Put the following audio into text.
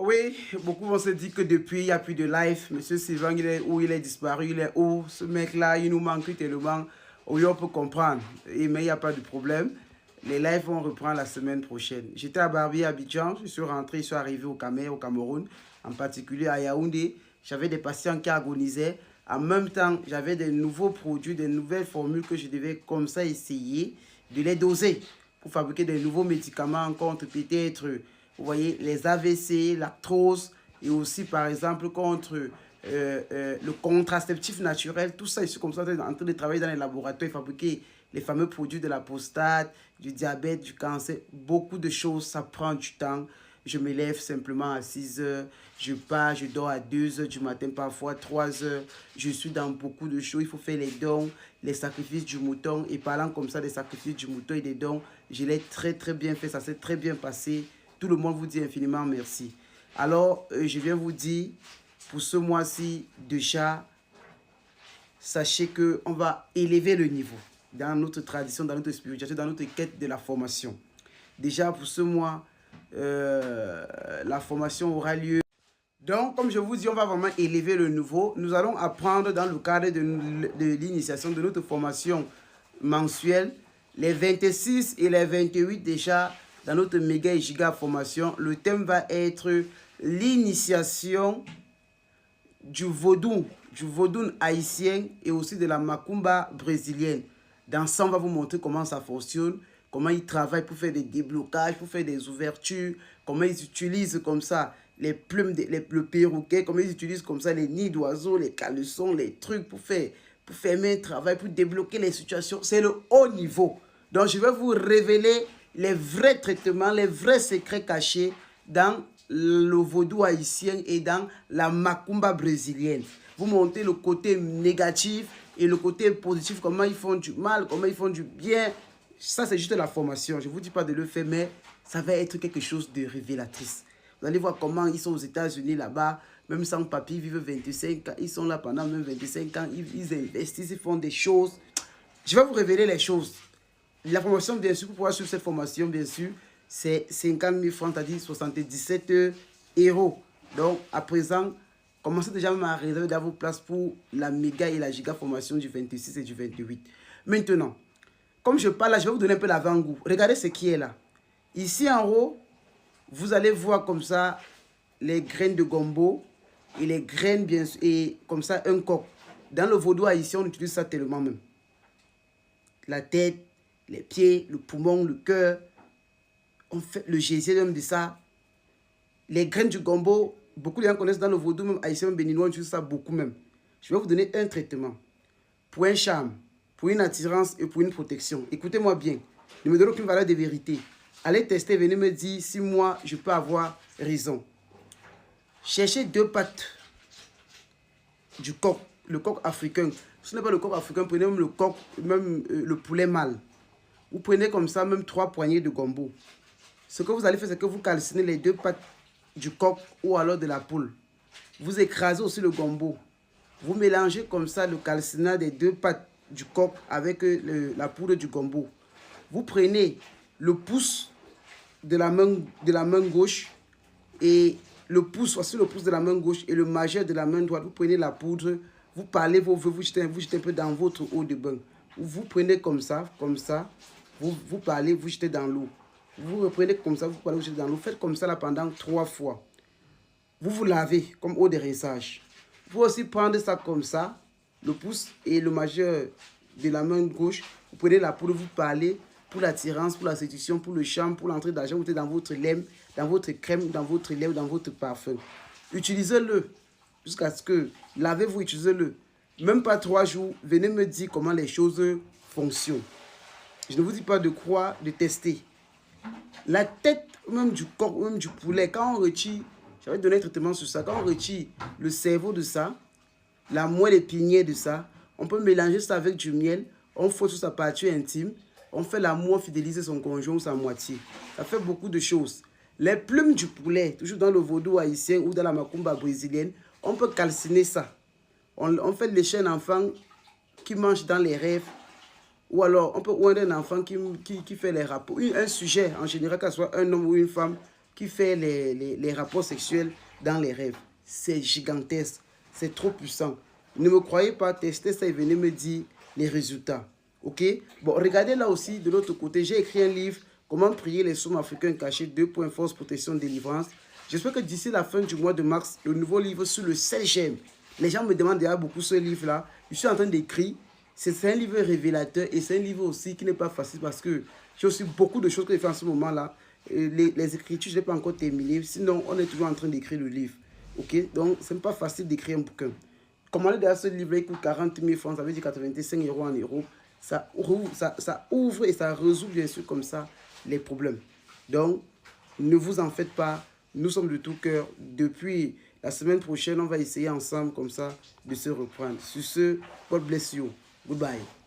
Oui, beaucoup vont se dire que depuis, il n'y a plus de live. Monsieur Sylvain, il est où? Il est disparu, il est où? Ce mec-là, il nous manque tellement. Oui, on peut comprendre. Mais il n'y a pas de problème. Les lives vont reprendre la semaine prochaine. J'étais à Barbie, à Abidjan. Je suis rentré, je suis arrivé au Cameroun, en particulier à Yaoundé. J'avais des patients qui agonisaient. En même temps, j'avais des nouveaux produits, des nouvelles formules que je devais comme ça essayer de les doser pour fabriquer des nouveaux médicaments contre peut-être, vous voyez, les AVC, l'arthrose et aussi par exemple contre le contraceptif naturel. Tout ça, je suis comme ça en train de travailler dans les laboratoires et fabriquer les fameux produits de la prostate, du diabète, du cancer. Beaucoup de choses, ça prend du temps. Je me lève simplement à 6 heures, je pars, je dors à 2 heures du matin, parfois 3 heures. Je suis dans beaucoup de choses, il faut faire les dons, les sacrifices du mouton. Et parlant comme ça des sacrifices du mouton et des dons, je l'ai très bien fait, ça s'est très bien passé. Tout le monde vous dit infiniment merci. Alors, je viens vous dire, pour ce mois-ci, déjà, sachez qu'on va élever le niveau dans notre tradition, dans notre spiritualité, dans notre quête de la formation. Déjà, pour ce mois, la formation aura lieu. Donc, comme je vous dis, on va vraiment élever le niveau. Nous allons apprendre dans le cadre de l'initiation de notre formation mensuelle, les 26 et les 28 déjà, dans notre méga et giga formation. Le thème va être l'initiation du vaudou haïtien et aussi de la macumba brésilienne. Dans ça, on va vous montrer comment ça fonctionne, comment ils travaillent pour faire des déblocages, pour faire des ouvertures, comment ils utilisent comme ça les plumes, le perroquet, comment ils utilisent comme ça les nids d'oiseaux, les caleçons, les trucs pour faire un travail, pour débloquer les situations. C'est le haut niveau. Donc, je vais vous révéler les vrais traitements, les vrais secrets cachés dans le vaudou haïtien et dans la macumba brésilienne. Vous montez le côté négatif et le côté positif, comment ils font du mal, comment ils font du bien. Ça, c'est juste la formation. Je ne vous dis pas de le faire, mais ça va être quelque chose de révélatrice. Vous allez voir comment ils sont aux États-Unis là-bas, même sans papier, ils vivent 25 ans. Ils sont là pendant même 25 ans, ils investissent, ils font des choses. Je vais vous révéler les choses. La formation, bien sûr, pour pouvoir suivre cette formation, bien sûr, c'est 50 000 francs, c'est-à-dire 77 euros. Donc, à présent, commencez déjà à réserver dans vos places pour la méga et la giga formation du 26 et du 28. Maintenant, comme je parle là, je vais vous donner un peu l'avant-goût. Regardez ce qui est là. Ici en haut, vous allez voir comme ça les graines de gombo et les graines, bien sûr, et comme ça un coq. Dans le vaudou haïtien, on utilise ça tellement même. La tête, les pieds, le poumon, le cœur. On fait le gésium de ça. Les graines du gombo, beaucoup de gens connaissent dans le vaudou, même haïtien, béninois, on utilise ça beaucoup même. Je vais vous donner un traitement pour un charme, pour une attirance et pour une protection. Écoutez-moi bien. Ne me donne aucune valeur de vérité. Allez tester, venez me dire si moi, je peux avoir raison. Cherchez 2 pattes du coq, le coq africain. Ce n'est pas le coq africain, prenez même le coq, même le poulet mâle. Vous prenez comme ça même 3 poignées de gombo. Ce que vous allez faire, c'est que vous calcinez les 2 pattes du coq ou alors de la poule. Vous écrasez aussi le gombo. Vous mélangez comme ça le calcinat des 2 pattes du coq avec la poudre du gombo. Vous prenez le pouce de la main gauche et le pouce, voici le pouce de la main gauche et le majeur de la main droite. Vous prenez la poudre, vous parlez vos vœux, vous jetez un peu dans votre eau de bain. Vous prenez comme ça, vous parlez, vous jetez dans l'eau. Vous reprenez comme ça, vous parlez, vous jetez dans l'eau. Faites comme ça là pendant 3 fois. Vous vous lavez comme eau de rinçage. Vous pouvez aussi prendre ça comme ça, le pouce et le majeur de la main gauche. Vous prenez la poudre, vous parlez pour l'attirance, pour la séduction, pour le charme, pour l'entrée d'argent. Vous mettez dans votre lait, dans votre crème, dans votre lait ou dans votre parfum. Utilisez-le jusqu'à ce que, lavez-vous, utilisez-le. Même pas 3 jours, venez me dire comment les choses fonctionnent. Je ne vous dis pas de croire, de tester. La tête même du coq, même du poulet, quand on retire, j'avais donné un traitement sur ça, quand on retire le cerveau de ça, la moelle épinière de ça, on peut mélanger ça avec du miel, on frotte sur sa partie intime, on fait l'amour, fidéliser son conjoint ou sa moitié. Ça fait beaucoup de choses. Les plumes du poulet, toujours dans le vaudou haïtien ou dans la macumba brésilienne, on peut calciner ça. On fait lécher un enfant qui mange dans les rêves. Ou alors, on peut oindre un enfant qui fait les rapports. Un sujet, en général, que ce soit un homme ou une femme, qui fait les rapports sexuels dans les rêves. C'est gigantesque, c'est trop puissant. Ne me croyez pas, testez ça et venez me dire les résultats. Ok? Bon, regardez là aussi, de l'autre côté, j'ai écrit un livre, Comment prier les sommes africains cachés, 2 points force, protection, délivrance. J'espère que d'ici la fin du mois de mars, le nouveau livre sur le 7 j'aime. Les gens me demandent déjà beaucoup ce livre-là. Je suis en train d'écrire. C'est un livre révélateur et c'est un livre aussi qui n'est pas facile parce que j'ai aussi beaucoup de choses que je fais en ce moment-là. Les écritures, je n'ai pas encore terminé. Sinon, on est toujours en train d'écrire le livre. Ok? Donc, ce n'est pas facile d'écrire un bouquin. Commandez déjà ce livre, il coûte 40 000 francs, ça veut dire 85 € en euros. Ça ouvre et ça résout bien sûr comme ça les problèmes. Donc, ne vous en faites pas. Nous sommes de tout cœur. Depuis la semaine prochaine, on va essayer ensemble comme ça de se reprendre. Sur ce, God bless you. Goodbye.